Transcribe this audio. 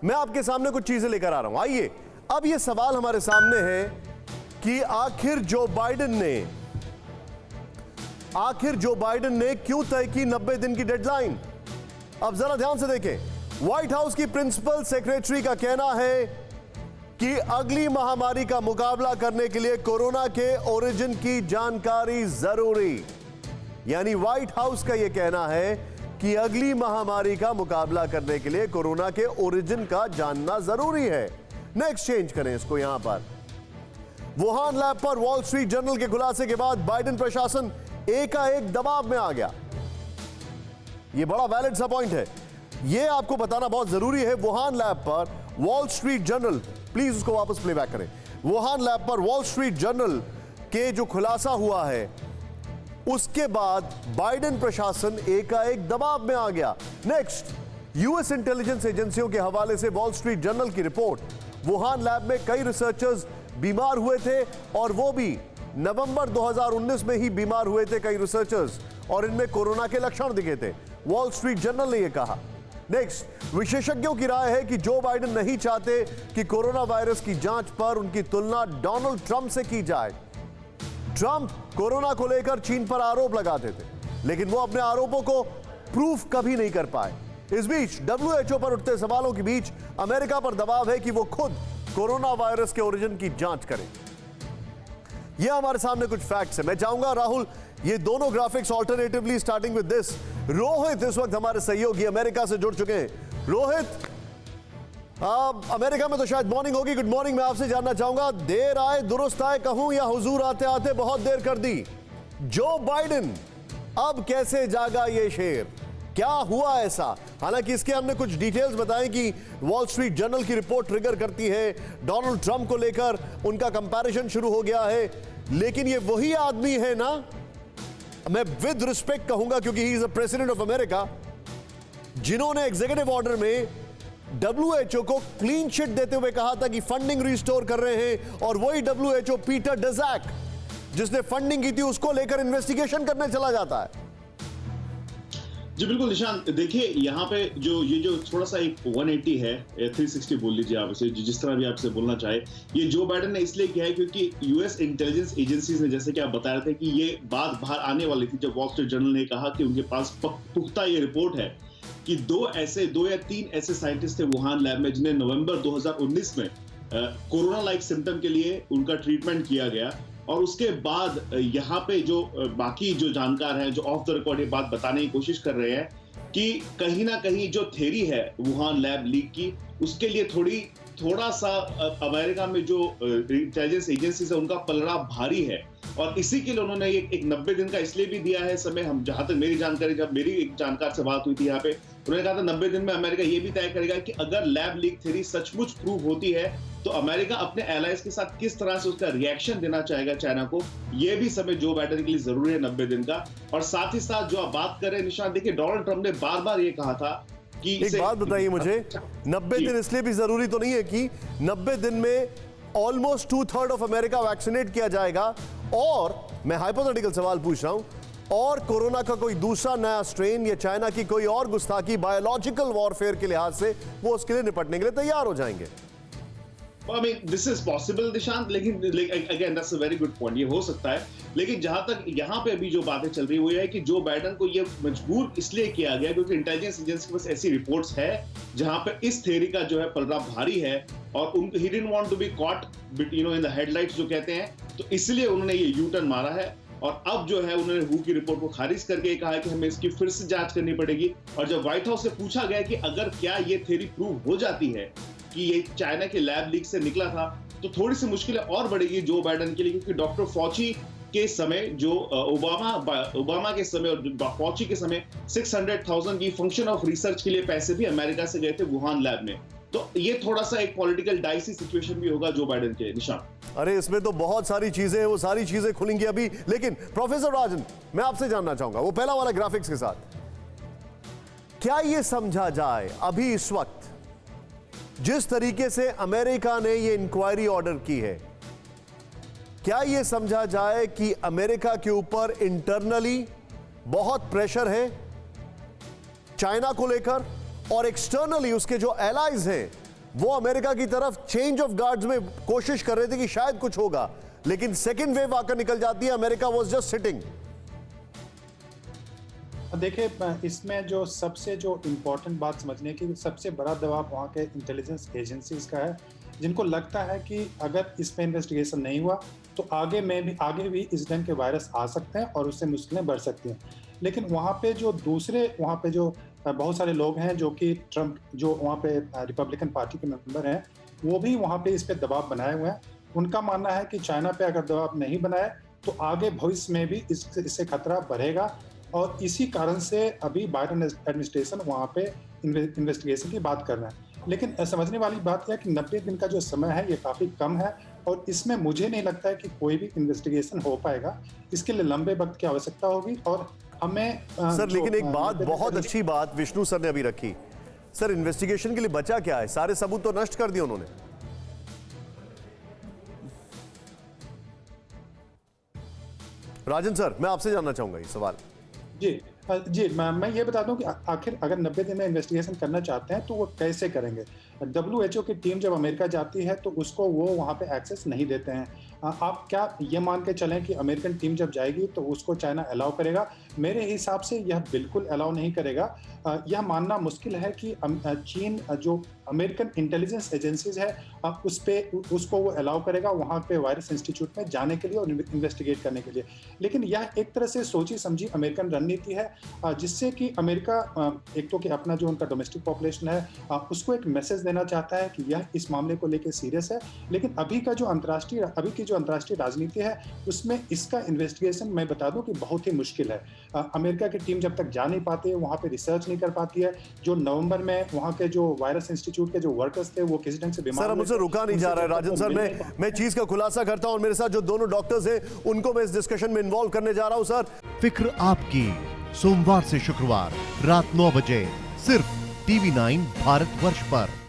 मैं आपके सामने कुछ चीजें लेकर आ रहा हूं। आइए, अब ये सवाल हमारे सामने है कि आखिर जो बाइडेन ने क्यों तय की 90 दिन की डेडलाइन। अब जरा ध्यान से देखें, व्हाइट हाउस की प्रिंसिपल सेक्रेटरी का कहना है कि अगली महामारी का मुकाबला करने के लिए कोरोना के ओरिजिन की जानकारी जरूरी। यानी व्हाइट हाउस का यह कहना है कि अगली महामारी का मुकाबला करने के लिए कोरोना के ओरिजिन का जानना जरूरी है। नेक्स्ट चेंज करें इसको यहां पर। वुहान लैब पर वॉल स्ट्रीट जर्नल के खुलासे के बाद बाइडेन प्रशासन एकाएक दबाव में आ गया। यह बड़ा वैलिड सा पॉइंट है, यह आपको बताना बहुत जरूरी है। वुहान लैब पर वॉल स्ट्रीट जर्नल, प्लीज उसको वापस प्लेबैक करें। वुहान लैब पर वॉल स्ट्रीट जर्नल के जो खुलासा हुआ है उसके बाद बाइडेन प्रशासन एकाएक दबाव में आ गया। नेक्स्ट, यूएस इंटेलिजेंस एजेंसियों के हवाले से वॉल स्ट्रीट जर्नल की रिपोर्ट, वुहान लैब में कई रिसर्चर्स बीमार हुए थे और वो भी नवंबर 2019 में ही बीमार हुए थे कई रिसर्चर्स, और इनमें कोरोना के लक्षण दिखे थे। वॉल स्ट्रीट जर्नल ने यह कहा। नेक्स्ट, विशेषज्ञों की राय है कि जो बाइडेन नहीं चाहते कि कोरोना वायरस की जांच पर उनकी तुलना डोनाल्ड ट्रंप से की जाए। ट्रंप कोरोना को लेकर चीन पर आरोप लगाते थे, लेकिन वो अपने आरोपों को प्रूफ कभी नहीं कर पाए। इस बीच WHO पर उठते सवालों के बीच अमेरिका पर दबाव है कि वो खुद कोरोना वायरस के ओरिजिन की जांच करे। ये हमारे सामने कुछ फैक्ट्स है। मैं चाहूंगा राहुल, ये दोनों graphics alternatively starting with this. Rohit इस वक्त हमारे सहयोगी अमेरिका से जुड़ चुके हैं। रोहित, अमेरिका में तो शायद मॉर्निंग होगी। Good morning. मैं आपसे जानना चाहूंगा, देर आए दुरुस्त आए कहूं या हुजूर आते आते बहुत देर कर दी। जो बाइडेन अब कैसे जागा ये शेर, क्या हुआ ऐसा? हालांकि इसके हमने कुछ डिटेल्स बताएं कि वॉल स्ट्रीट जर्नल की रिपोर्ट ट्रिगर करती है, डोनाल्ड ट्रंप को लेकर उनका कंपैरिजन शुरू हो गया है, लेकिन ये वही आदमी है ना, मैं विद रिस्पेक्ट कहूंगा क्योंकि he is the president of America, जिन्होंने एग्जीक्यूटिव ऑर्डर में WHO को क्लीन चिट देते हुए कहा था कि फंडिंग रिस्टोर कर रहे हैं, और वही WHO पीटर डज़ैक जिसने फंडिंग की थी उसको लेकर इन्वेस्टिगेशन करने चला जाता है। जी बिल्कुल निशांत, देखिए यहाँ पे जो थोड़ा सा एक 180 है, 360 बोल लीजिए आप इसे, जिस तरह भी आपसे बोलना चाहे, ये जो बाइडेन ने इसलिए किया है क्योंकि यूएस इंटेलिजेंस एजेंसीज ने, जैसे कि आप बता रहे थे कि ये बात बाहर आने वाली थी जब वॉल स्ट्रीट जर्नल ने कहा कि उनके पास पुख्ता ये रिपोर्ट है कि दो या तीन ऐसे साइंटिस्ट थे वुहान लैब में जिन्हें नवंबर 2019 में कोरोना लाइक सिम्टम के लिए उनका ट्रीटमेंट किया गया, और उसके बाद यहाँ पे जो बाकी जो जानकार हैं जो ऑफ द रिकॉर्ड ये बात बताने की कोशिश कर रहे हैं कि कहीं ना कहीं जो थ्योरी है वुहान लैब लीक की, उसके लिए थोड़ा सा अमेरिका में जो इंटेलिजेंस एजेंसीज है उनका पलड़ा भारी है, और इसी के लिए उन्होंने एक 90 दिन का इसलिए भी दिया है समय। हम जहां तक मेरी जानकारी, जब मेरी एक जानकार से बात हुई थी यहाँ पे, उन्होंने कहा था 90 दिन में अमेरिका ये भी तय करेगा कि अगर लैब लीक थ्योरी सचमुच प्रूव होती है तो अमेरिका अपने एलाइज के साथ किस तरह से उसका रिएक्शन देना चाहेगा चाइना को। यह भी समय जो बाइडेन के लिए जरूरी है 90 दिन का। और साथ ही साथ जो आप बात कर रहे हैं निशान, देखिए डोनाल्ड ट्रंप ने बार बार ये कहा था कि एक बात बताइए मुझे, 90 दिन इसलिए भी जरूरी तो नहीं है कि 90 दिन में ऑलमोस्ट 2/3 ऑफ अमेरिका वैक्सीनेट किया जाएगा, और मैं हाइपोथेटिकल सवाल पूछ रहा हूं, और कोरोना का कोई दूसरा नया स्ट्रेन या चाइना की कोई और गुस्ताखी बायोलॉजिकल वॉरफेयर के लिहाज से वो उसके लिए निपटने के लिए तैयार हो जाएंगे। I mean, this is possible, Nishant, लेकिन again that's a very good point, ये हो सकता है। लेकिन जहां तक यहाँ पे अभी जो बातें चल रही है वो ये है कि जो बाइडेन को ये मजबूर इसलिए किया गया क्योंकि इंटेलिजेंस एजेंसी के पास ऐसी रिपोर्ट्स है जहां पे इस थ्योरी का जो है पलड़ा भारी है, और he didn't want to be caught in the headlights जो कहते हैं, तो इसलिए उन्होंने ये यू टर्न मारा है। और अब जो है उन्होंने हू की रिपोर्ट को खारिज करके कहा है कि हमें इसकी फिर से जांच करनी पड़ेगी। और जब व्हाइट हाउस से पूछा गया कि अगर क्या ये थ्योरी प्रूव हो जाती है कि ये चाइना के लैब लीक से निकला था, तो थोड़ी सी मुश्किलें और बढ़ेगी जो बाइडेन के लिए, क्योंकि डॉक्टर फॉची के समय, जो ओबामा के समय और फॉची के समय 600,000 की फंक्शन ऑफ रिसर्च के लिए पैसे भी अमेरिका से गए थे वुहान लैब में। तो ये थोड़ा सा एक पॉलिटिकल डाइसी सिचुएशन भी होगा जो बाइडेन के निशान। अरे इसमें तो बहुत सारी चीजें हैं, वो सारी चीजें खुलेंगी अभी। लेकिन प्रोफेसर राजन, मैं आपसे जानना चाहूंगा वो पहला वाला ग्राफिक्स के साथ, क्या ये समझा जाए अभी इस वक्त जिस तरीके से अमेरिका ने ये इंक्वायरी ऑर्डर की है, क्या ये समझा जाए कि अमेरिका के ऊपर इंटरनली बहुत प्रेशर है चाइना को लेकर, और एक्सटर्नली उसके जो एलाइज हैं वो अमेरिका की तरफ चेंज ऑफ गार्ड्स में कोशिश कर रहे थे कि शायद कुछ होगा, लेकिन सेकेंड वेव आकर निकल जाती है। America was just sitting. देखिए, इसमें जो सबसे जो इम्पोर्टेंट बात समझने की, सबसे बड़ा दबाव वहाँ के इंटेलिजेंस एजेंसीज का है, जिनको लगता है कि अगर इस पे इन्वेस्टिगेशन नहीं हुआ तो आगे भी इस ढंग के वायरस आ सकते हैं और उससे मुश्किलें बढ़ सकती हैं। लेकिन वहाँ पे जो बहुत सारे लोग हैं जो कि ट्रम्प, जो वहाँ पे रिपब्लिकन पार्टी के मेंबर हैं, वो भी वहाँ पे इस पे दबाव बनाए हुए हैं। उनका मानना है कि चाइना पे अगर दबाव नहीं बनाए तो आगे भविष्य में भी इससे खतरा बढ़ेगा, और इसी कारण से अभी बाइडेन एडमिनिस्ट्रेशन वहाँ पे इन्वेस्टिगेशन की बात कर रहे हैं। लेकिन समझने वाली बात यह है कि 90 दिन का जो समय है ये काफ़ी कम है, और इसमें मुझे नहीं लगता है कि कोई भी इन्वेस्टिगेशन हो पाएगा। इसके लिए लंबे वक्त की आवश्यकता होगी, और हमें सर, लेकिन एक बात, बहुत अच्छी बात विष्णु सर ने अभी रखी। सर, इन्वेस्टिगेशन के लिए बचा क्या है? सारे सबूत तो नष्ट कर दिए उन्होंने। राजन सर, मैं आपसे जानना चाहूंगा ये सवाल। जी, मैं ये बता दूं कि आखिर अगर 90 दिन में इन्वेस्टिगेशन करना चाहते हैं तो वो कैसे करेंगे। WHO की टीम जब अमेरिका जाती है तो उसको वो वहाँ पे एक्सेस नहीं देते हैं। आप क्या ये मान के चलें कि अमेरिकन टीम जब जाएगी तो उसको चाइना अलाउ करेगा? मेरे हिसाब से यह बिल्कुल अलाउ नहीं करेगा। यह मानना मुश्किल है कि चीन जो अमेरिकन इंटेलिजेंस एजेंसीज है उसको वो अलाउ करेगा वहाँ पे वायरस इंस्टीट्यूट में जाने के लिए और इन्वेस्टिगेट करने के लिए। लेकिन यह एक तरह से सोची समझी अमेरिकन रणनीति है, जिससे कि अमेरिका एक तो कि अपना जो उनका डोमेस्टिक पॉपुलेशन है उसको एक मैसेज देना चाहता है कि यह इस मामले को लेकर सीरियस है। लेकिन अभी की जो अंतर्राष्ट्रीय राजनीति है उसमें इसका इन्वेस्टिगेशन मैं बता दूं कि बहुत ही मुश्किल है। अमेरिका की टीम जब तक जा नहीं पाती है, वहाँ पे रिसर्च नहीं कर पाती है। जो नवंबर में वहाँ के जो वायरस इंस्टीट्यूट के जो वर्कर्स थे वो किसी ढंग से बीमार सर, मुझसे रुका नहीं जा रहा है। राजन सर, मैं चीज का खुलासा करता हूं, और मेरे साथ जो दोनों डॉक्टर्स हैं उनको मैं इस डिस्कशन में इन्वॉल्व करने जा रहा हूं। सर, फिक्र आपकी, सोमवार से शुक्रवार रात 9 बजे सिर्फ TV9 भारतवर्ष पर।